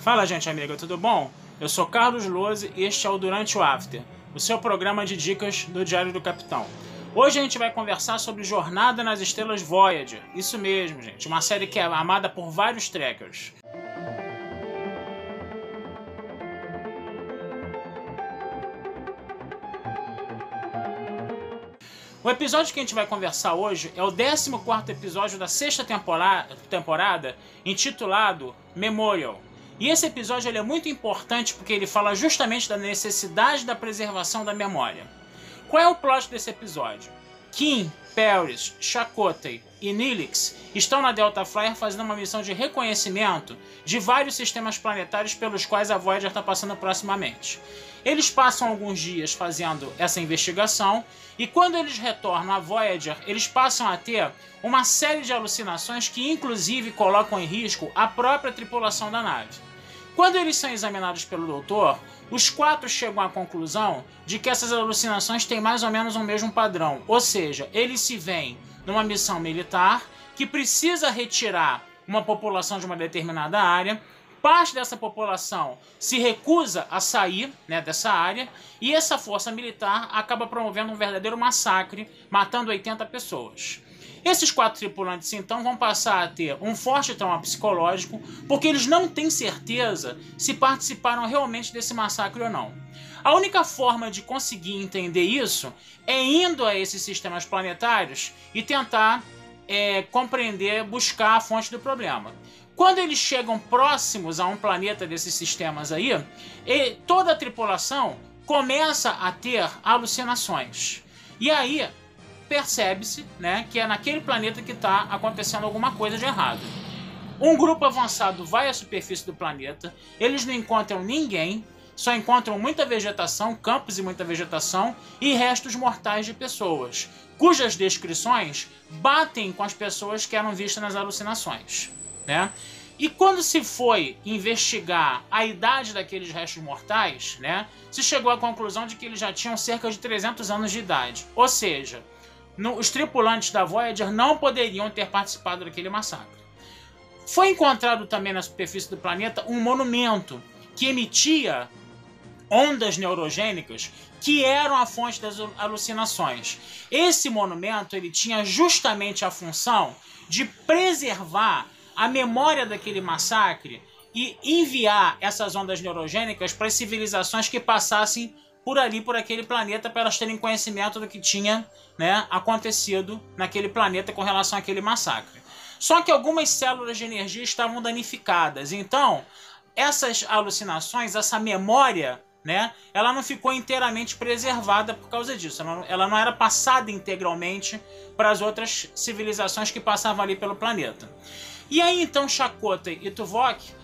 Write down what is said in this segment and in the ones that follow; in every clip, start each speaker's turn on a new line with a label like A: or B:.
A: Fala, gente amiga, tudo bom? Eu sou Carlos Lose e este é o Durante o After, o seu programa de dicas do Diário do Capitão. Hoje a gente vai conversar sobre Jornada nas Estrelas Voyager. Isso mesmo, gente, uma série que é amada por vários trekkers. O episódio que a gente vai conversar hoje é o 14º episódio da 6ª temporada, intitulado Memorial. E esse episódio ele é muito importante porque ele fala justamente da necessidade da preservação da memória. Qual é o plot desse episódio? Kim, Paris, Chakotay e Neelix estão na Delta Flyer fazendo uma missão de reconhecimento de vários sistemas planetários pelos quais a Voyager está passando proximamente. Eles passam alguns dias fazendo essa investigação e quando eles retornam à Voyager, eles passam a ter uma série de alucinações que inclusive colocam em risco a própria tripulação da nave. Quando eles são examinados pelo doutor, os 4 chegam à conclusão de que essas alucinações têm mais ou menos o mesmo padrão, ou seja, eles se veem numa missão militar que precisa retirar uma população de uma determinada área, parte dessa população se recusa a sair, dessa área, e essa força militar acaba promovendo um verdadeiro massacre, matando 80 pessoas. Esses 4 tripulantes, então, vão passar a ter um forte trauma psicológico, porque eles não têm certeza se participaram realmente desse massacre ou não. A única forma de conseguir entender isso é indo a esses sistemas planetários e tentar compreender, buscar a fonte do problema. Quando eles chegam próximos a um planeta desses sistemas aí, toda a tripulação começa a ter alucinações. E aí percebe-se, que é naquele planeta que está acontecendo alguma coisa de errado. Um grupo avançado vai à superfície do planeta, eles não encontram ninguém, só encontram muita vegetação, campos e muita vegetação, e restos mortais de pessoas, cujas descrições batem com as pessoas que eram vistas nas alucinações. E quando se foi investigar a idade daqueles restos mortais, se chegou à conclusão de que eles já tinham cerca de 300 anos de idade, ou seja, os tripulantes da Voyager não poderiam ter participado daquele massacre. Foi encontrado também na superfície do planeta um monumento que emitia ondas neurogênicas que eram a fonte das alucinações. Esse monumento ele tinha justamente a função de preservar a memória daquele massacre e enviar essas ondas neurogênicas para as civilizações que passassem por ali, por aquele planeta, para elas terem conhecimento do que tinha acontecido naquele planeta com relação àquele massacre. Só que algumas células de energia estavam danificadas, então essas alucinações, essa memória, ela não ficou inteiramente preservada por causa disso, ela não era passada integralmente para as outras civilizações que passavam ali pelo planeta. E aí então Chakotay e Tuvok,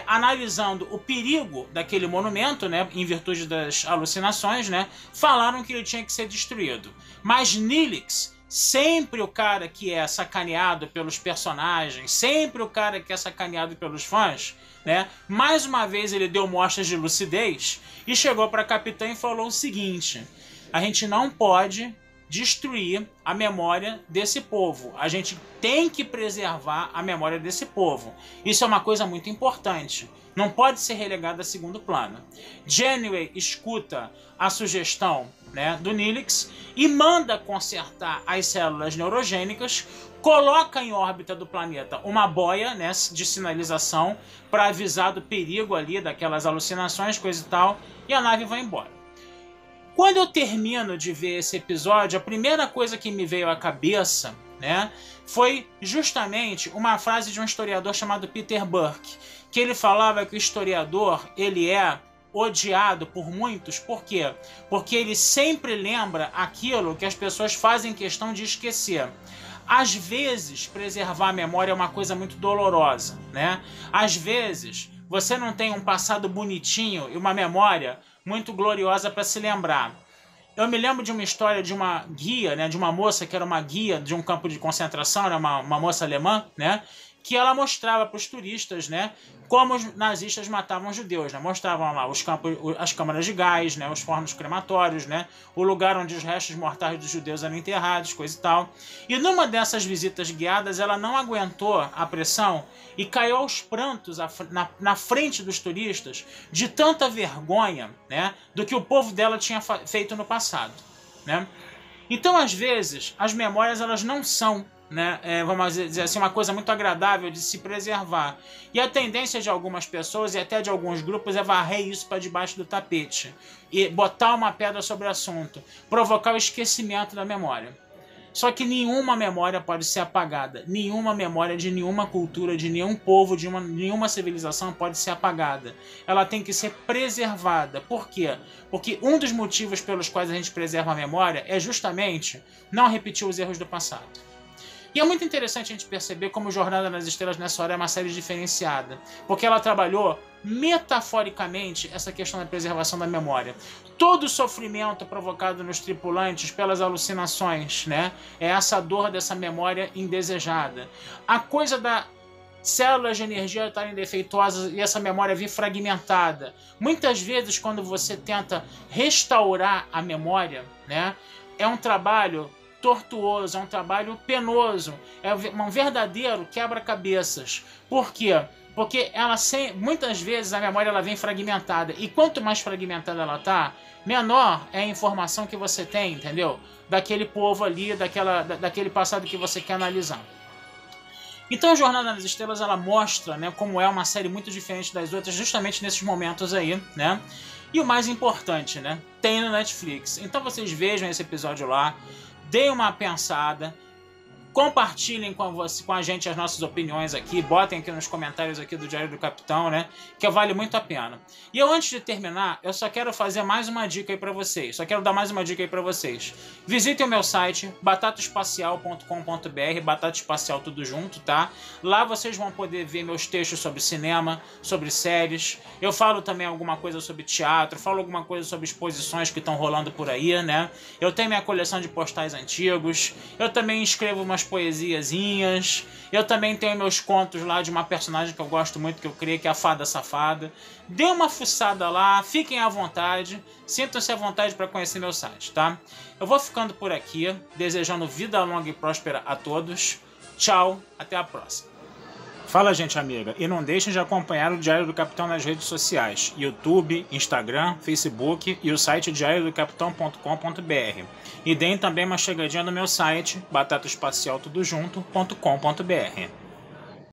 A: analisando o perigo daquele monumento, em virtude das alucinações, falaram que ele tinha que ser destruído. Mas Neelix, sempre o cara que é sacaneado pelos personagens, sempre o cara que é sacaneado pelos fãs, mais uma vez ele deu mostras de lucidez e chegou para a capitã e falou o seguinte: a gente não pode destruir a memória desse povo. A gente tem que preservar a memória desse povo. Isso é uma coisa muito importante. Não pode ser relegado a segundo plano. Janeway escuta a sugestão do Neelix e manda consertar as células neurogênicas, coloca em órbita do planeta uma boia de sinalização para avisar do perigo ali, daquelas alucinações, coisa e tal, e a nave vai embora. Quando eu termino de ver esse episódio, a primeira coisa que me veio à cabeça, foi justamente uma frase de um historiador chamado Peter Burke, que ele falava que o historiador, ele é odiado por muitos. Por quê? Porque ele sempre lembra aquilo que as pessoas fazem questão de esquecer. Às vezes, preservar a memória é uma coisa muito dolorosa, Às vezes, você não tem um passado bonitinho e uma memória muito gloriosa para se lembrar. Eu me lembro de uma história de uma guia, de uma moça que era uma guia de um campo de concentração, era uma moça alemã, que ela mostrava para os turistas, né, como os nazistas matavam os judeus, né? Mostravam lá as câmaras de gás, né? Os fornos crematórios, né? O lugar onde os restos mortais dos judeus eram enterrados, coisa e tal. E numa dessas visitas guiadas, ela não aguentou a pressão e caiu aos prantos na frente dos turistas de tanta vergonha, né? Do que o povo dela tinha feito no passado, né? Então, às vezes, as memórias elas não são, né, vamos dizer assim, uma coisa muito agradável de se preservar. E a tendência de algumas pessoas e até de alguns grupos é varrer isso para debaixo do tapete e botar uma pedra sobre o assunto, provocar o esquecimento da memória. Só que nenhuma memória pode ser apagada. Nenhuma memória de nenhuma cultura, de nenhum povo, de nenhuma civilização pode ser apagada. Ela tem que ser preservada. Por quê? Porque um dos motivos pelos quais a gente preserva a memória é justamente não repetir os erros do passado. E é muito interessante a gente perceber como Jornada nas Estrelas nessa hora é uma série diferenciada, porque ela trabalhou metaforicamente essa questão da preservação da memória. Todo o sofrimento provocado nos tripulantes pelas alucinações, né, é essa dor dessa memória indesejada. A coisa da células de energia estarem defeituosas e essa memória vir fragmentada. Muitas vezes, quando você tenta restaurar a memória, né, é um trabalho tortuoso, é um trabalho penoso, é um verdadeiro quebra-cabeças. Por quê? Porque muitas vezes a memória ela vem fragmentada, e quanto mais fragmentada ela tá, menor é a informação que você tem, entendeu? Daquele povo ali, daquele passado que você quer analisar. Então a Jornada nas Estrelas ela mostra, né, como é uma série muito diferente das outras, justamente nesses momentos aí, né? E o mais importante, né, tem no Netflix. Então vocês vejam esse episódio lá, deem uma pensada, compartilhem com a gente as nossas opiniões aqui, botem aqui nos comentários aqui do Diário do Capitão, né, que vale muito a pena. E eu, antes de terminar, eu só quero fazer mais uma dica aí pra vocês, Visitem o meu site, batataespacial.com.br, Batata Espacial tudo junto, tá? Lá vocês vão poder ver meus textos sobre cinema, sobre séries, eu falo também alguma coisa sobre teatro, falo alguma coisa sobre exposições que estão rolando por aí, né? Eu tenho minha coleção de postais antigos, eu também escrevo umas poesiazinhas, eu também tenho meus contos lá de uma personagem que eu gosto muito, que eu criei, que é a Fada Safada. Dê uma fuçada lá, fiquem à vontade, sintam-se à vontade para conhecer meu site, tá? Eu vou ficando por aqui, desejando vida longa e próspera a todos. Tchau, até a próxima. Fala, gente amiga, e não deixem de acompanhar o Diário do Capitão nas redes sociais, YouTube, Instagram, Facebook e o site diariodocapitão.com.br. E deem também uma chegadinha no meu site, batataespacialtudojunto.com.br.